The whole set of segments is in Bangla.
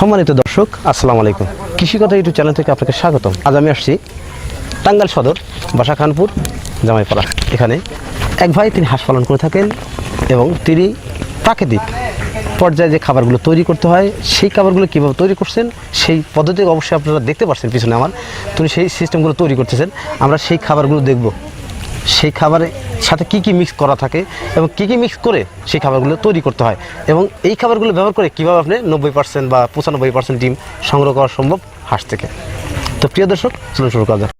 সম্মানিত দর্শক, আসসালামু আলাইকুম। কৃষি কথা ইউটিউব চ্যানেল থেকে আপনাকে স্বাগতম। আজ আমি আসছি টাঙ্গাইল সদর বাসা খানপুর জামাইপাড়া। এখানে এক ভাই তিনি হাঁস পালন করে থাকেন এবং তিনি প্রাকৃতিক পর্যায়ে যে খাবারগুলো তৈরি করতে হয় সেই খাবারগুলো কীভাবে তৈরি করছেন সেই পদ্ধতি অবশ্যই আপনারা দেখতে পাচ্ছেন পিছনে আমার। তিনি সেই সিস্টেমগুলো তৈরি করতেছেন, আমরা সেই খাবারগুলো দেখব। সেই খাবারের সাথে কি কি মিক্স করা থাকে এবং কি কি মিক্স করে সেই খাবারগুলো তৈরি করতে হয় এবং এই খাবারগুলো ব্যবহার করে কীভাবে আপনি 90% বা 95% ডিম সংগ্রহ করা সম্ভব হাঁস থেকে। তো প্রিয় দর্শক, চলুন শুরু করা যাক।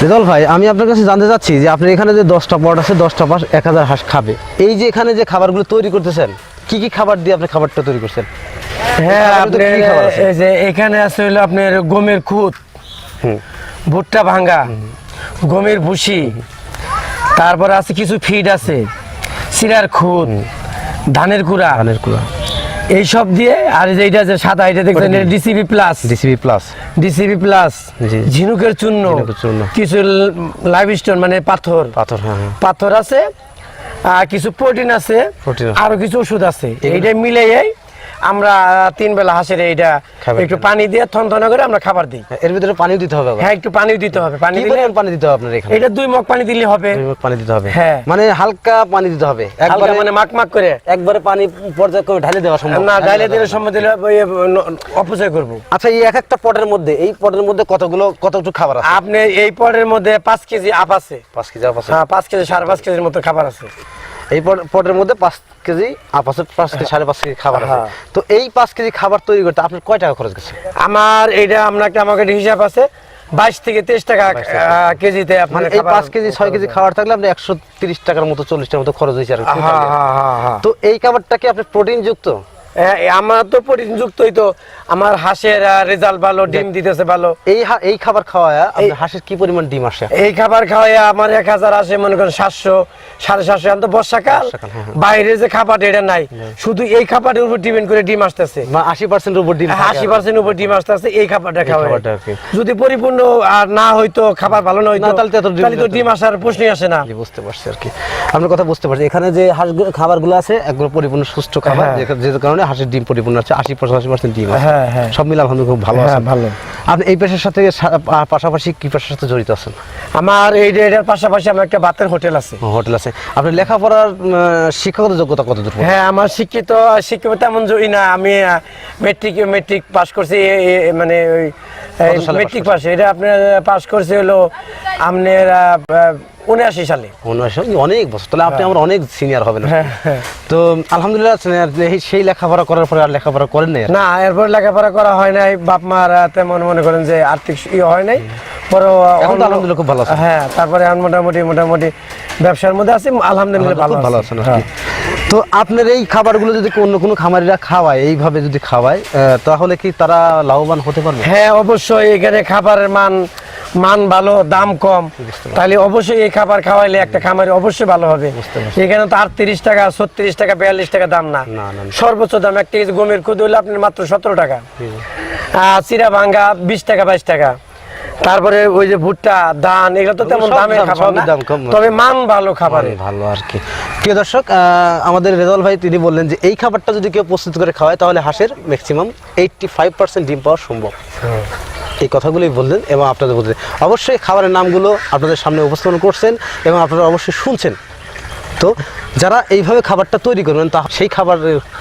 রেজাল ভাই, আমি আপনার কাছে জানতে চাচ্ছি যে আপনার এখানে যে 10টা পট আছে, 10টা পাশ 1000 হাঁস খাবে, এই যে এখানে যে খাবারগুলো তৈরি করতেছেন কি কি খাবার দিয়ে আপনি খাবারটা তৈরি করছেন? হ্যাঁ, এই যে এখানে আছে হলো আপনার গমের খুদ, ভুট্টা ভাঙ্গা, গমের ভুসি, তারপর আছে কিছু ফিড আছে, সিরার খুদ, ধানের কুড়া এইসব দিয়ে। আর এইটা যে সাদা এটা দেখছেন ডিসিবি প্লাস ঝিনুকের চূর্ণ, কিছু লাইভস্টোন মানে পাথর আছে, আর কিছু প্রোটিন আছে, আরো কিছু ওষুধ আছে। এইটা মিলিয়ে আমরা 3 বেলা হাঁসের এইটা একটু পানি দিয়ে থনথনা করে আমরা খাবার দিই। এর ভিতরে পানিও দিতে হবে? হ্যাঁ, একটু পানিও দিতে হবে। পানি দিলে পানি দিতে হবে আপনার এখানে? এটা 2 মগ পানি দিলে হবে। 2 মগ পানি দিতে হবে? হ্যাঁ, মানে হালকা পানি দিতে হবে, একবারে মানে মাক করে একবারে পানি পর্যায়ক্রমে ঢালে দেওয়া সম্ভব না? ঢালে দিলে সম্ভব দিলে অপচয় করব। আচ্ছা, এই এক একটা পটের মধ্যে কতটুকু খাবার আছে? আপনি এই পটের মধ্যে 5 কেজি আপ আছে। 5 কেজি আপ আছে? হ্যাঁ, 5 কেজি 5.5 কেজির মতো খাবার আছে। এই পটের মধ্যে 5 কেজি আপ আছে, 5 থেকে 5.5 কেজি খাবার আছে। তো এই 5 কেজি খাবার তৈরি করতে আপনার কয় টাকা খরচ গেছে? আমার এইটা আমার হিসাব আছে 22 থেকে 23 টাকা কেজিতে। মানে এই 5 কেজি 6 কেজি খাবার থাকলে আপনি 130 টাকার মতো 40 টাকার মতো খরচ হয়েছে। আর তো এই খাবারটা কি আপনার প্রোটিন যুক্ত? আমার তো প্রোটিন যুক্তই। তো আমার হাঁসের রেজাল্ট ভালো, ডিম দিতেছে ভালো। এই খাবার খাওয়ায় আপনার হাঁসের কি পরিমাণ ডিম আসে? এই খাবার খাওয়ায় আমার 1000 আসে, মনে করেন 700 750। এখন তো বর্ষাকাল, বাইরে যে খাবার এটা নাই, শুধু এই খাবারের উপর ডিপেন্ড করে ডিম আসতেছে। 80% উপর ডিম, 80% উপর ডিম আসতেছে এই খাবারটা খাওয়ায়। যদি পরিপূর্ণ আর না হইতো, খাবার ভালো না হইতো, তাহলে তো ডিম আসার প্রশ্নই আসে না। বুঝতে পারছি আর কি, আপনার কথা বুঝতে পারছি। এখানে যে হাঁসগুলো খাবারগুলো আছে একদম পরিপূর্ণ সুস্থ খাবার, যে কারণে হাঁসের ডিম পরিপূর্ণ আছে, 80% ডিম আছে। সব মিলে আলহামদুলিল্লাহ খুব ভালো আছে। ভালো। আপনি এই পেশার সাথে পাশাপাশি কি পেশার সাথে জড়িত আছেন? আমার এটার পাশাপাশি আমার একটা ভাতের হোটেল আছে। হোটেল আছে। আপনি লেখাপড়ার শিক্ষাগত যোগ্যতা কতদূর? হ্যাঁ, আমার শিক্ষিত তেমন জড়ি না। আমি মেট্রিক পাস করছি, মানে মেট্রিক পাস। এটা আপনার পাস করছে হলো আপনার 79 সালে। 79, অনেক বছর। তাহলে আপনি আমার অনেক সিনিয়র হবেন। তো আলহামদুলিল্লাহ, সেই লেখাপড়া করার পরে আর লেখাপড়া করেন নাই? না, এরপর লেখাপড়া করা হয় নাই। বাপ মার তেমন মনে করেন যে আর্থিক হয় নাই। পরে আলহামদুলিল্লাহ খুব ভালো আছে। হ্যাঁ, তারপরে মোটামুটি ব্যবসার মধ্যে আছি, আলহামদুলিল্লাহ ভালো আছেন। তো আপনার এই খাবারগুলো যদি অন্য কোনো খামারিরা খাওয়ায়, এইভাবে যদি খাওয়ায়, তাহলে কি তারা লাভবান হতে পারবে? হ্যাঁ, অবশ্যই। এখানে খাবারের মান ভালো, দাম কম, তাহলে অবশ্যই এই খাবার খাওয়াইলে একটা খামারে অবশ্যই ভালো হবে। এখানে তো 38 টাকা, 36 টাকা, 42 টাকা দাম না। সর্বোচ্চ দাম 1 কেজি গমের খুদ হইলে আপনার মাত্র 17 টাকা। চিরা ভাঙ্গা 20 টাকা, 22 টাকা। তারপরে ওই যে ভুট্টা, ধান, এগুলো তো তেমন দামে খাবার না, তবে মান ভালো খাবার ভালো আর কি। প্রিয় দর্শক, আমাদের রেজাল ভাই তিনি বললেন যে এই খাবারটা যদি কেউ প্রস্তুত করে খাওয়ায় তাহলে হাঁসের ম্যাক্সিমাম 85% ডিম পাওয়া সম্ভব। এই কথাগুলোই বললেন এবং আপনাদের বললেন। অবশ্যই খাবারের নামগুলো আপনাদের সামনে উপস্থাপন করছেন এবং আপনারা অবশ্যই শুনছেন। তো যারা এইভাবে খাবারটা তৈরি করবেন, তা সেই খাবার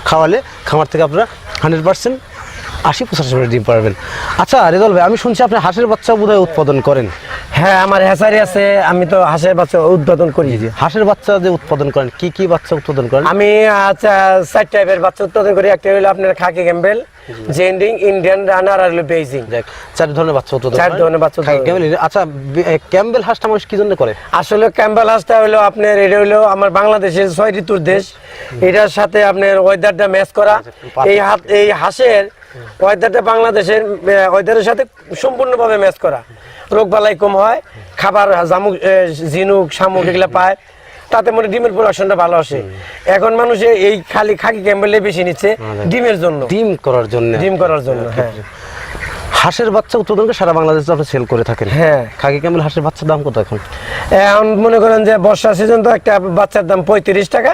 খাওয়ালে খামার থেকে আপনারা 100% 80-85% ডিম পারবেন। আচ্ছা রেজাল ভাই, আমি শুনছি আপনি হাঁসের বাচ্চা বোধহয় উৎপাদন করেন? হ্যাঁ, আমার হ্যাচারি আছে, আমি তো হাঁসের বাচ্চা উৎপাদন করি। হাঁসের বাচ্চা যে উৎপাদন করেন, কি কি বাচ্চা উৎপাদন করেন? আমি 4 টাইপের বাচ্চা উৎপাদন করি। একটা হলো আপনার খাকি ক্যাম্বেল, জেন্ডিং, ইন্ডিয়ান রানার আর বেইজিং। 4 ধরনের বাচ্চা উৎপাদন করেন? 4 ধরনের বাচ্চা। আচ্ছা, ক্যাম্বেল হাঁসটা মানুষ কি জন্য করে? আসলে ক্যাম্বেল হাঁসটা হলো আপনার, এটা হলো আমার বাংলাদেশের 6 ঋতুর দেশ, এটার সাথে আপনার ওয়েদারটা ম্যাচ করা। এই হাঁসের ওয়েদারটা বাংলাদেশের ওয়েদারের সাথে সম্পূর্ণভাবে ম্যাচ করা। রোগবালাই কম হয়, খাবার জামুক, ঝিনুক, শামুক এগুলো পায়, তাতে মনে ডিমের প্রোডাকশনটা ভালো আসে। এখন মানুষ এই খালি খাকি ক্যাম্বেলে বেশি নিচ্ছে ডিমের জন্য, ডিম করার জন্য। হ্যাঁ। হাঁসের বাচ্চা উৎপাদন করে সারা বাংলাদেশে আপনি সেল করে থাকেন। হ্যাঁ। খাকি ক্যামেল হাঁসের বাচ্চার দাম কত এখন? এখন মনে করেন যে বর্ষা সিজন তো একটা বাচ্চার দাম 35 টাকা।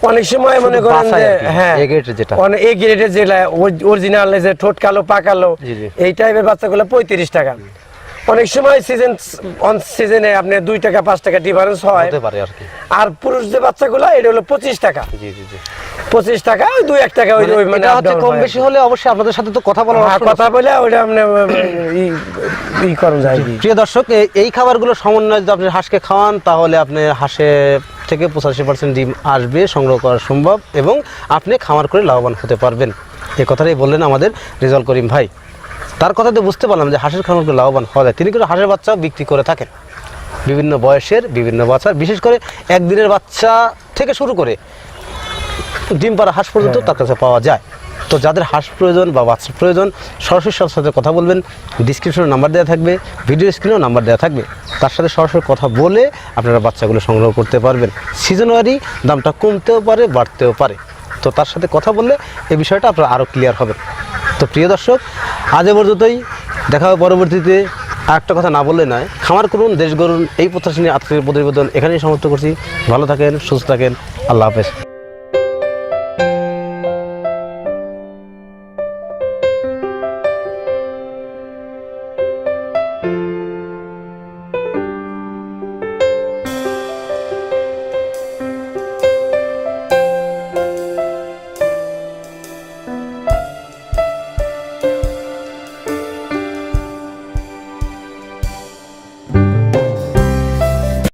অনেক সময় মনে করেন যে হ্যাঁ এ গ্রেডের যেটা অনেক এ গ্রেডের যেটা অরিজিনাল যে ঠোঁট কালো পা কালো জি, জি। এই টাইপের বাচ্চাগুলো 35 টাকা। অনেক সময় সিজন অন সিজনে আপনি 2 টাকা 5 টাকা ডিফারেন্স হয় হতে পারে আর কি। আর পুরুষ যে বাচ্চাগুলো এটা হলো 25 টাকা। জি জি জি। 25 টাকা ওই 2-1 টাকা ওই ওই মানে এটা হচ্ছে কম বেশি হলে অবশ্যই আপনাদের সাথে তো কথা বলার option আছে। কথা বলে ওটা আপনি ই করা যায় কি। প্রিয় দর্শক, এই খাবারগুলো সমন্বয়ে যদি আপনি হাঁসকে খাওয়ান তাহলে আপনি হাঁসের থেকে 85% ডিম আসবে, সংগ্রহ করা সম্ভব এবং আপনি খামার করে লাভবান হতে পারবেন। এই কথাটাই বললেন আমাদের রেজাউল করিম ভাই। তার কথাতে বুঝতে পারলাম যে হাঁসের খামার করে লাভবান হওয়া যায়। তিনি কিন্তু হাঁসের বাচ্চাও বিক্রি করে থাকেন, বিভিন্ন বয়সের বিভিন্ন বাচ্চা, বিশেষ করে একদিনের বাচ্চা থেকে শুরু করে ডিম পাড়া হাঁস পর্যন্ত তার কাছে পাওয়া যায়। তো যাদের হাঁস প্রয়োজন বা বাচ্চা প্রয়োজন সরাসরি সাথে সাথে কথা বলবেন। ডিসক্রিপশনে নাম্বার দেওয়া থাকবে, ভিডিও স্ক্রিনেও নাম্বার দেওয়া থাকবে, তার সাথে সরাসরি কথা বলে আপনারা বাচ্চাগুলো সংগ্রহ করতে পারবেন। সিজনারি দামটা কমতেও পারে বাড়তেও পারে, তো তার সাথে কথা বললে এই বিষয়টা আপনারা আরও ক্লিয়ার হবেন। তো প্রিয় দর্শক, আজ এ পর্যন্তই, দেখা হবে পরবর্তীতে। আর একটা কথা না বললে নয়, খামার করুন দেশ গড়ুন এই প্রত্যাশা নিয়ে আজকের প্রতিবেদন এখানেই সমাপ্ত করছি। ভালো থাকেন, সুস্থ থাকেন, আল্লাহ হাফেজ।